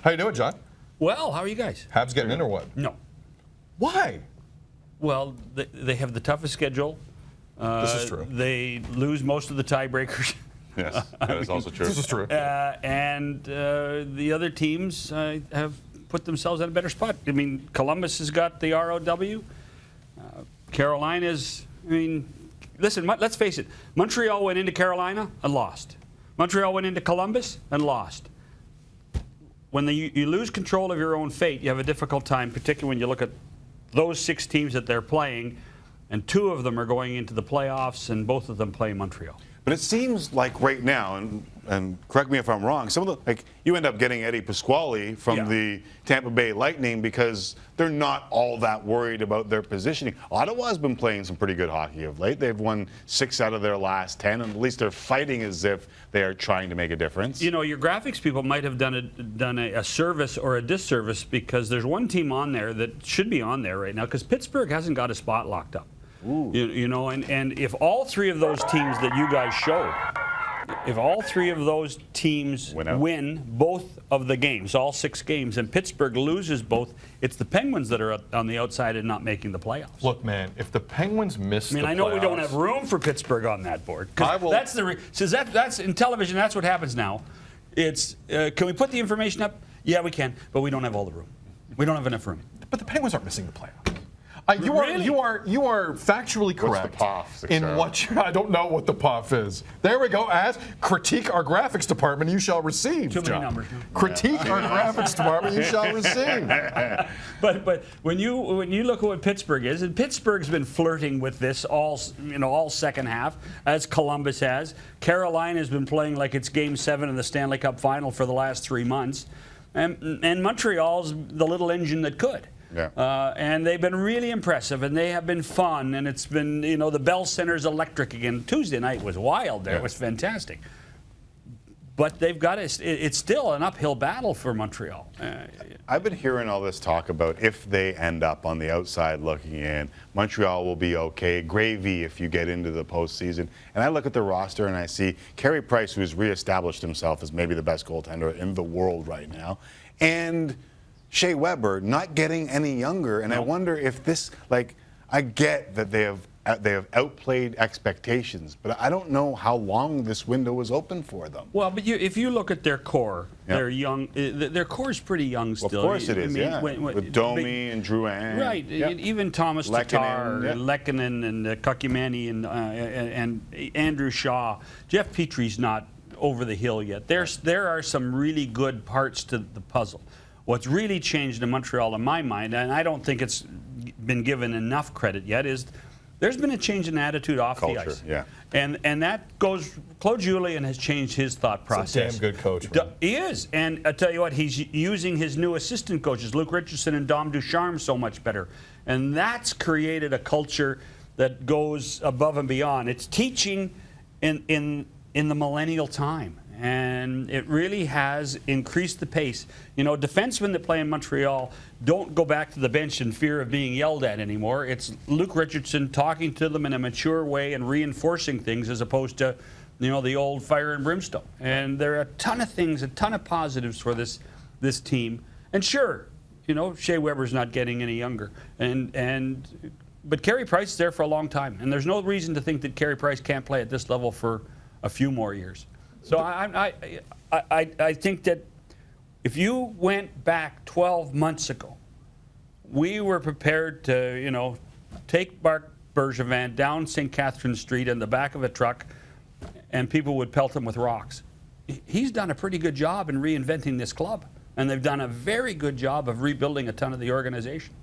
How you doing, John? Well, how are you guys? Habs getting in or what? No. Why? Well, they have the toughest schedule. This is true. They lose most of the tiebreakers. Yes, that is also true. This is true. And the other teams have put themselves in a better spot. I mean, Columbus has got the ROW. Carolina's, I mean, listen, let's face it. Montreal went into Carolina and lost. Montreal went into Columbus and lost. When you lose control of your own fate, you have a difficult time, particularly when you look at those 6 teams that they're playing, and 2 of them are going into the playoffs, and both of them play Montreal. But it seems like right now, and correct me if I'm wrong, some of the, like, you end up getting Eddie Pasquale from the Tampa Bay Lightning because they're not all that worried about their positioning. Ottawa's been playing some pretty good hockey of late. They've won 6 out of their last 10, and at least they're fighting as if they are trying to make a difference. You know, your graphics people might have done a service or a disservice, because there's one team on there that should be on there right now, because Pittsburgh hasn't got a spot locked up. You know, and if all 3 of those teams that you guys showed, if all 3 of those teams win both of the games, all 6 games, and Pittsburgh loses both, it's the Penguins that are on the outside and not making the playoffs. Look, man, if the Penguins miss the playoffs... I know we don't have room for Pittsburgh on that board. That's that's in television, that's what happens now. It's, can we put the information up? Yeah, we can, but we don't have all the room. We don't have enough room. But the Penguins aren't missing the playoffs. You are factually correct. What's the POF, in what I don't know what the POF is. There we go. Critique our graphics department, you shall receive. Too many numbers. Critique our graphics department, you shall receive. But when you look at what Pittsburgh is, and Pittsburgh's been flirting with this all second half, as Columbus has. Carolina's been playing like it's Game 7 in the Stanley Cup Final for the last 3 months, and Montreal's the little engine that could. Yeah. And they've been really impressive, and they have been fun, and it's been, the Bell Center's electric again. Tuesday night was wild there. Yeah. It was fantastic. But they've got it's still an uphill battle for Montreal. I've been hearing all this talk about if they end up on the outside looking in, Montreal will be okay, gravy if you get into the postseason. And I look at the roster and I see Carey Price, who's reestablished himself as maybe the best goaltender in the world right now, and Shea Weber not getting any younger, and I wonder if this, I get that they have outplayed expectations, but I don't know how long this window is open for them. Well, but if you look at their core, they're young. Their core is pretty young still. Well, of course it is, with Domi and Drouin. Right, even Thomas Tatar, Lehkonen, and Kakimani, and Andrew Shaw. Jeff Petry's not over the hill yet. There are some really good parts to the puzzle. What's really changed in Montreal, in my mind, and I don't think it's been given enough credit yet, is there's been a change in attitude off the ice. Yeah. And that goes, Claude Julien has changed his thought process. He's a damn good coach, man. He is. And I tell you what, he's using his new assistant coaches, Luke Richardson and Dom Ducharme, so much better. And that's created a culture that goes above and beyond. It's teaching in the millennial time. And it really has increased the pace. Defensemen that play in Montreal don't go back to the bench in fear of being yelled at anymore. It's Luke Richardson talking to them in a mature way and reinforcing things, as opposed to, the old fire and brimstone. And there are a ton of things, a ton of positives for this team. And sure, Shea Weber's not getting any younger. But Carey Price is there for a long time. And there's no reason to think that Carey Price can't play at this level for a few more years. So I think that if you went back 12 months ago, we were prepared to, take Marc Bergevin down St. Catherine Street in the back of a truck, and people would pelt him with rocks. He's done a pretty good job in reinventing this club, and they've done a very good job of rebuilding a ton of the organization.